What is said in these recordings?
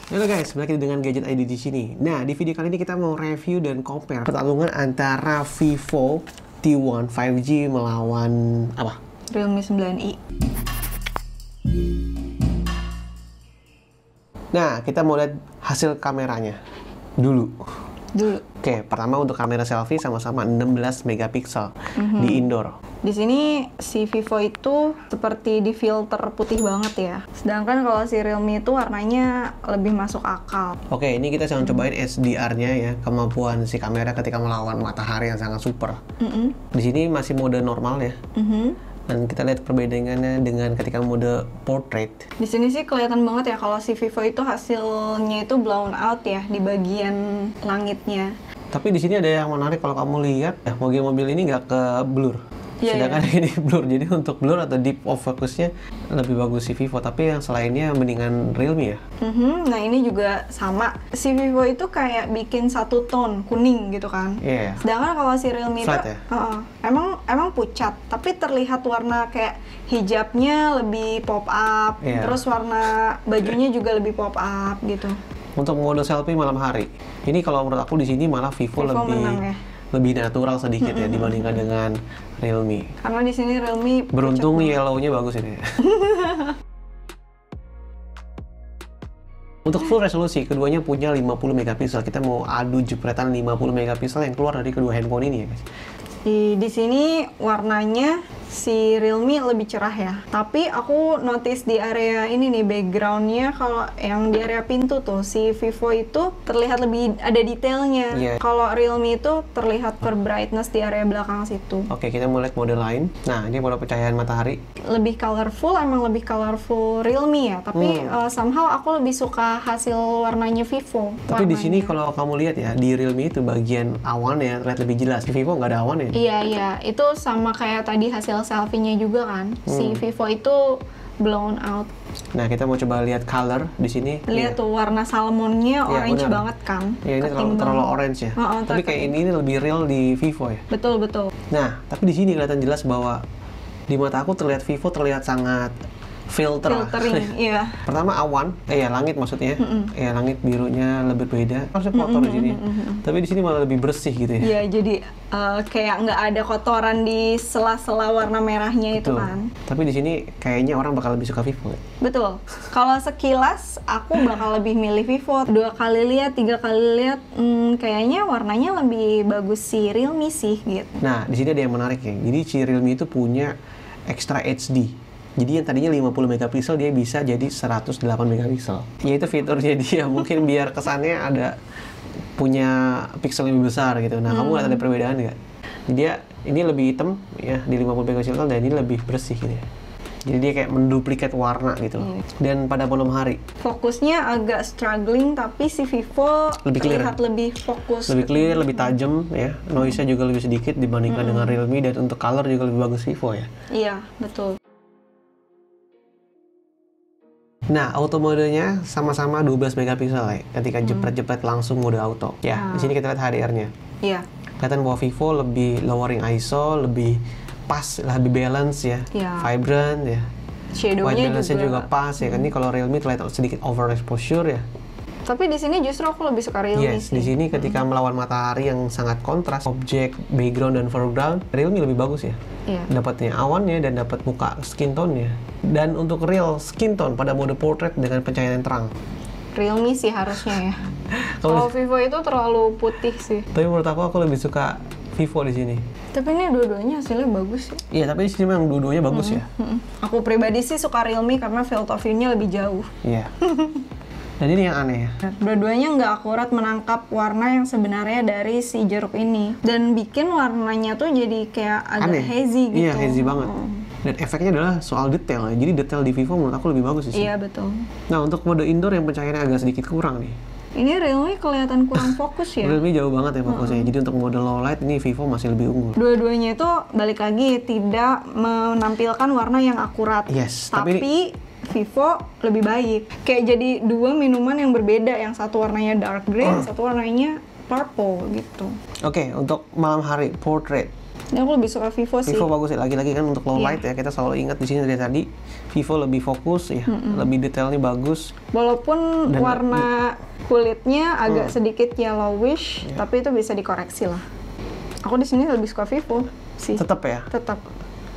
Halo guys, balik lagi dengan Gadget ID di sini. Nah, di video kali ini kita mau review dan compare pertarungan antara Vivo T1 5G melawan apa? Realme 9i. Nah, kita mau lihat hasil kameranya dulu. Oke, pertama untuk kamera selfie sama-sama 16 megapiksel di indoor. Di sini si Vivo itu seperti di filter putih banget ya. Sedangkan kalau si Realme itu warnanya lebih masuk akal. Oke, ini kita sedang cobain SDR-nya ya, kemampuan si kamera ketika melawan matahari yang sangat super. Di sini masih mode normal ya. Dan kita lihat perbedaannya dengan ketika mode portrait. Di sini sih kelihatan banget ya kalau si Vivo itu hasilnya itu blown out ya di bagian langitnya. Tapi di sini ada yang menarik kalau kamu lihat, ya mobil-mobil ini nggak ke blur. Sedangkan ini blur, jadi untuk blur atau deep of focusnya lebih bagus si Vivo, tapi yang selainnya mendingan Realme ya. Nah ini juga sama, si Vivo itu kayak bikin satu tone kuning gitu kan. Sedangkan kalau si Realme flat itu ya? emang pucat, tapi terlihat warna kayak hijabnya lebih pop up, terus warna bajunya juga lebih pop up gitu. Untuk mode selfie malam hari, ini kalau menurut aku di sini malah Vivo lebih menang, ya? Lebih natural sedikit ya dibandingkan dengan Realme. Karena di sini Realme beruntung yellow-nya bagus ini. Untuk full resolusi, keduanya punya 50 megapiksel. Kita mau adu jepretan 50 megapiksel yang keluar dari kedua handphone ini ya guys. Di sini warnanya si Realme lebih cerah ya. Tapi aku notice di area ini nih backgroundnya, kalau yang di area pintu tuh si Vivo itu terlihat lebih ada detailnya. Kalau Realme itu terlihat per brightness di area belakang situ. Oke, kita mau lihat mode lain. Nah, ini mode pencahayaan matahari. Lebih colorful, emang lebih colorful Realme ya. Tapi somehow aku lebih suka hasil warnanya Vivo. Tapi di sini kalau kamu lihat ya, di Realme itu bagian awan ya terlihat lebih jelas. Di Vivo nggak ada awan ya. Iya, itu sama kayak tadi hasil selfie-nya juga kan. Si Vivo itu blown out. Nah, kita mau coba lihat color di sini. Lihat tuh warna salmonnya orange banget kan. Ya, ini terlalu orange ya. Tapi kayak ini lebih real di Vivo ya. Betul. Nah, tapi di sini kelihatan jelas bahwa di mata aku terlihat Vivo terlihat sangat filtering, iya. Pertama awan, langit maksudnya. Langit birunya lebih beda. Harusnya kotor di sini. Tapi di sini malah lebih bersih gitu ya. Iya, jadi kayak nggak ada kotoran di sela-sela warna merahnya itu kan. Tapi di sini kayaknya orang bakal lebih suka Vivo. Betul. Kalau sekilas aku bakal lebih milih Vivo. 2 kali lihat, 3 kali lihat, kayaknya warnanya lebih bagus si Realme sih gitu. Nah, di sini ada yang menarik ya. Jadi si Realme itu punya Extra HD. Jadi yang tadinya 50 megapiksel dia bisa jadi 108 megapiksel. Ya itu fiturnya dia, mungkin biar kesannya ada punya piksel lebih besar gitu. Nah, kamu lihat ada perbedaan nggak? Dia ini lebih hitam ya di 50 megapiksel dan ini lebih bersih gitu ya. Jadi dia kayak menduplikat warna gitu loh. Dan pada malam hari fokusnya agak struggling, tapi si Vivo lebih terlihat lebih fokus. Lebih clear, lebih tajam ya. Noise-nya juga lebih sedikit dibandingkan dengan Realme, dan untuk color juga lebih bagus Vivo ya. Iya, betul. Nah, auto modenya sama-sama 12 megapiksel ya. Ketika jepret-jepret langsung mode auto. Ya, di sini kita lihat HDR-nya. Iya. Kelihatan bahwa Vivo lebih lowering ISO, lebih pas, lebih balance ya. Vibrant ya. Shadow-nya white balance-nya juga pas ya. Kan ini kalau Realme terlihat sedikit overexposure ya. Tapi di sini justru aku lebih suka Realme sih. Di sini ketika melawan matahari yang sangat kontras, objek, background dan foreground, Realme lebih bagus ya. Dapatnya awannya dan dapat muka skin tone-nya. Dan untuk real skin tone pada mode portrait dengan pencahayaan yang terang, Realme sih harusnya ya. Kalau Vivo itu terlalu putih sih. Tapi menurut aku lebih suka Vivo di sini. Tapi ini dua-duanya hasilnya bagus sih. Iya, tapi di sini memang dua-duanya bagus ya. Aku pribadi sih suka Realme karena field of view-nya lebih jauh. Iya. Dan ini yang aneh ya. Dua-duanya nggak akurat menangkap warna yang sebenarnya dari si jeruk ini. Dan bikin warnanya tuh jadi kayak agak hazy gitu. Iya, hazy banget. Dan efeknya adalah soal detail ya. Jadi detail di Vivo menurut aku lebih bagus sih. Iya, betul. Nah, untuk mode indoor yang pencahayaannya agak sedikit kurang nih. Ini Realme kelihatan kurang fokus ya. Realme jauh banget ya fokusnya. Jadi untuk mode low light ini Vivo masih lebih unggul. Dua-duanya itu balik lagi tidak menampilkan warna yang akurat. Tapi Vivo lebih baik. Kayak jadi dua minuman yang berbeda, yang satu warnanya dark green, satu warnanya purple gitu. Oke, untuk malam hari portrait. Ini aku lebih suka Vivo sih. Vivo bagus ya, lagi-lagi kan untuk low light ya, kita selalu ingat di sini dari tadi Vivo lebih fokus ya, lebih detailnya bagus. Walaupun Dan- warna kulitnya agak sedikit yellowish, tapi itu bisa dikoreksi lah. Aku di sini lebih suka Vivo sih. Tetap ya, Tetap.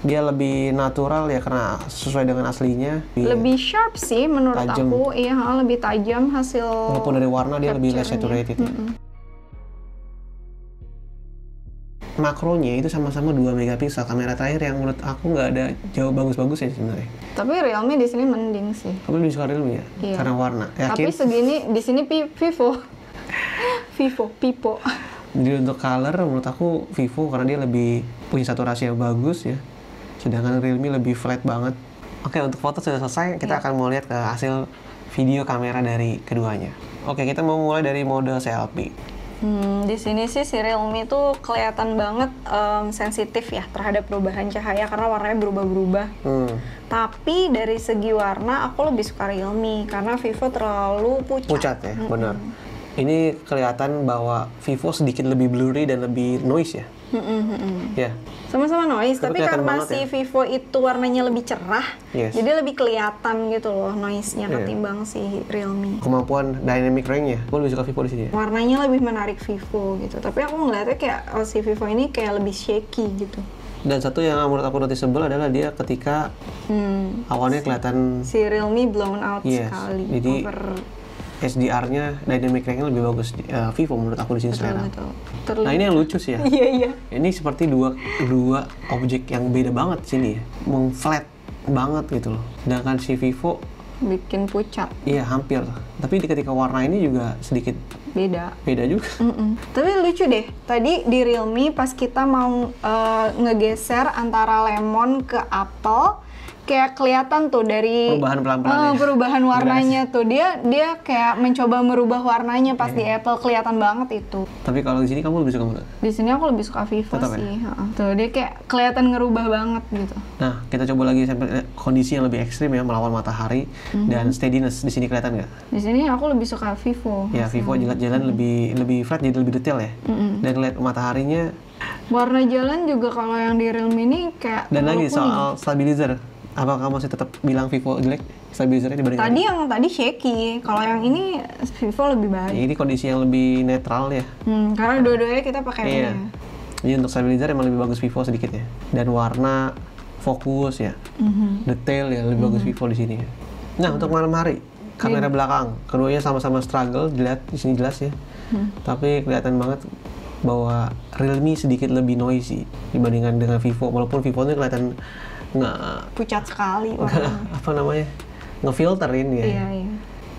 dia lebih natural ya karena sesuai dengan aslinya. Lebih sharp sih menurut Tajam. aku. Iya, lebih tajam hasil. Walaupun dari warna dia lebih less capture-nya. saturated. Ya. Makronya itu sama-sama 2 megapiksel. Kamera terakhir yang menurut aku nggak ada jauh bagus-bagus ya sebenarnya. Tapi Realme di sini mending sih. Kamu lebih suka Realme ya? Iya. Karena warna. Tapi Yakin? segini di sini Vivo. Vivo. Jadi untuk color menurut aku Vivo karena dia lebih punya saturasi yang bagus ya. Sedangkan Realme lebih flat banget. Oke, untuk foto sudah selesai. Kita akan mau lihat ke hasil video kamera dari keduanya. Oke, kita mau mulai dari mode selfie. Di sini sih si Realme tuh kelihatan banget sensitif ya terhadap perubahan cahaya karena warnanya berubah-berubah. Tapi dari segi warna aku lebih suka Realme karena Vivo terlalu pucat. Pucat ya, benar. Ini kelihatan bahwa Vivo sedikit lebih blurry dan lebih noise ya. Ya. Sama-sama noise, tapi kelihatan karena banget si ya. Vivo itu warnanya lebih cerah, Yes. jadi lebih kelihatan gitu loh noise-nya Iya. ketimbang si Realme. Kemampuan dynamic range-nya, aku lebih suka Vivo di sini ya. Warnanya lebih menarik Vivo gitu, tapi aku ngeliatnya kayak si Vivo ini kayak lebih shaky gitu. Dan satu yang menurut aku noticeable adalah dia ketika awannya kelihatan Si Realme blown out Yes, sekali, jadi over SDR-nya, dynamic range-nya lebih bagus di Vivo menurut aku di sini sekarang. betul. Nah ini yang lucu sih ya. Iya. Ini seperti dua objek yang beda banget di sini ya. Meng-flat banget gitu loh. Sedangkan si Vivo, Bikin pucat, iya hampir. Tapi ketika warna ini juga sedikit beda. beda juga. Tapi lucu deh, tadi di Realme pas kita mau ngegeser antara lemon ke apple, kayak kelihatan tuh dari Perubahan pelan-pelan ya. perubahan warnanya tuh dia kayak mencoba merubah warnanya pas di Iya. Apple kelihatan banget itu. Tapi kalau di sini kamu lebih suka mana? Di sini aku lebih suka Vivo Tetap ya? sih. Heeh. Tuh dia kayak kelihatan ngerubah banget gitu. Nah, kita coba lagi sampai kondisi yang lebih ekstrim ya, melawan matahari dan steadiness. Di sini kelihatan nggak? Di sini aku lebih suka Vivo. Ya, Vivo jalan lebih flat, jadi lebih detail ya. Dan lihat mataharinya. Warna jalan juga kalau yang di Realme ini kayak Dan terlalu lagi kuning. soal stabilizer. Apakah kamu masih tetap bilang Vivo jelek stabilizernya dibanding Tadi yang tadi shaky, kalau yang ini Vivo lebih baik. ini kondisi yang lebih netral ya. Karena dua-duanya kita pakai ini Iya. ya. Jadi untuk stabilizer emang lebih bagus Vivo sedikit ya. Dan warna, fokus ya, detail ya lebih bagus Vivo di sini. Ya. Nah untuk malam hari, kamera belakang, keduanya sama-sama struggle, dilihat di sini jelas ya. Tapi kelihatan banget bahwa Realme sedikit lebih noisy dibandingkan dengan Vivo. Walaupun Vivo ini kelihatan nggak Pucat sekali warnanya. apa namanya ngefilterin ya. Iya.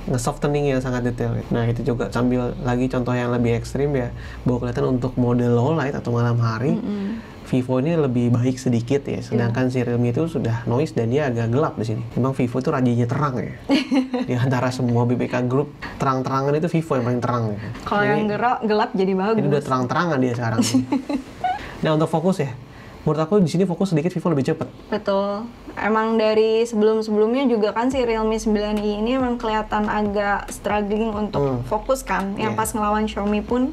Nge-softening yang sangat detail. Nah itu juga sambil lagi contoh yang lebih ekstrim ya, bahwa kelihatan untuk mode low light atau malam hari, Vivo ini lebih baik sedikit ya, sedangkan si Realme itu sudah noise dan dia agak gelap di sini. Memang Vivo itu rajinnya terang ya. Di antara semua BBK Group, terang-terangan itu Vivo yang paling terang. Ya. Kalau yang gelap jadi bagus. Ini udah terang-terangan dia sekarang. Nah untuk fokus ya, menurut aku di sini fokus sedikit Vivo lebih cepat. Betul. Emang dari sebelum-sebelumnya juga kan si Realme 9i ini emang kelihatan agak struggling untuk fokus kan. Yang Iya. pas ngelawan Xiaomi pun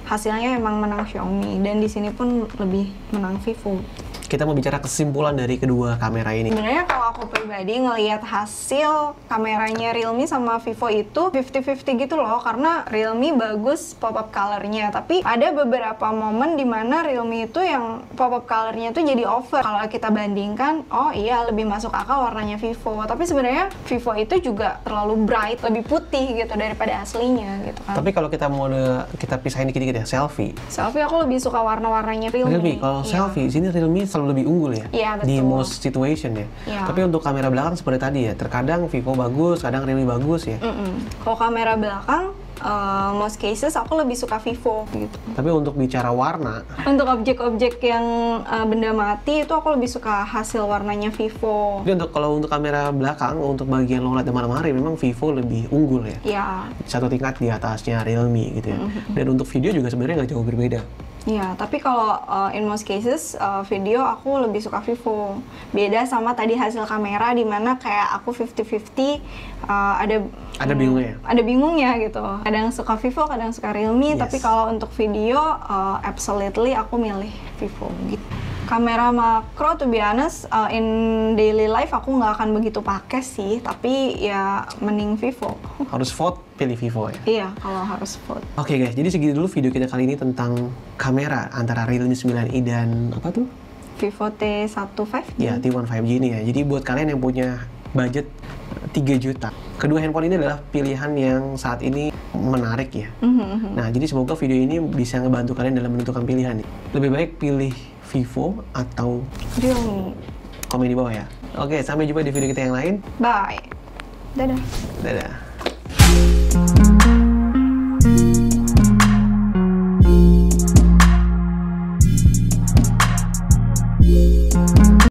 hasilnya emang menang Xiaomi dan di sini pun lebih menang Vivo. Kita mau bicara kesimpulan dari kedua kamera ini. Sebenarnya kalau aku pribadi ngelihat hasil kameranya Realme sama Vivo itu 50-50 gitu loh, karena Realme bagus pop-up color-nya, tapi ada beberapa momen dimana Realme itu yang pop-up color-nya itu jadi over. Kalau kita bandingkan, oh iya lebih masuk akal warnanya Vivo, tapi sebenarnya Vivo itu juga terlalu bright, lebih putih gitu daripada aslinya gitu kan. Tapi kalau kita kita pisahin dikit-dikit ya, selfie. Selfie aku lebih suka warna-warnanya Realme. Realme, kalau Iya. selfie, sini Realme selalu lebih unggul ya. Iya, Di betul. most situation ya. Iya. Tapi untuk kamera belakang seperti tadi ya, terkadang Vivo bagus, kadang Realme bagus ya. Kalau kamera belakang, most cases aku lebih suka Vivo gitu. Tapi untuk bicara warna, Untuk objek-objek yang benda mati itu aku lebih suka hasil warnanya Vivo. jadi kalau untuk kamera belakang, untuk bagian low light dan malam hari, memang Vivo lebih unggul ya. Ya, Satu tingkat di atasnya Realme gitu ya. Dan untuk video juga sebenarnya nggak jauh berbeda. ya. Tapi kalau in most cases video aku lebih suka Vivo. Beda sama tadi hasil kamera di mana kayak aku 50-50 Ada bingungnya ya? Ada bingungnya gitu. Kadang suka Vivo, kadang suka Realme. Yes. Tapi kalau untuk video, absolutely aku milih Vivo gitu. Kamera makro, to be honest, in daily life aku nggak akan begitu pakai sih, tapi ya mending Vivo. Harus vote, pilih Vivo ya? Iya, kalau harus vote. Oke guys, jadi segitu dulu video kita kali ini tentang kamera antara Realme 9i dan apa tuh? Vivo T15. Ya, T1 5G ini ya. Jadi buat kalian yang punya budget 3 juta, kedua handphone ini adalah pilihan yang saat ini menarik ya. Nah, jadi semoga video ini bisa ngebantu kalian dalam menentukan pilihan nih. Lebih baik pilih Vivo atau Realme. komen di bawah ya. Oke, sampai jumpa di video kita yang lain. Bye. Dadah. Dadah.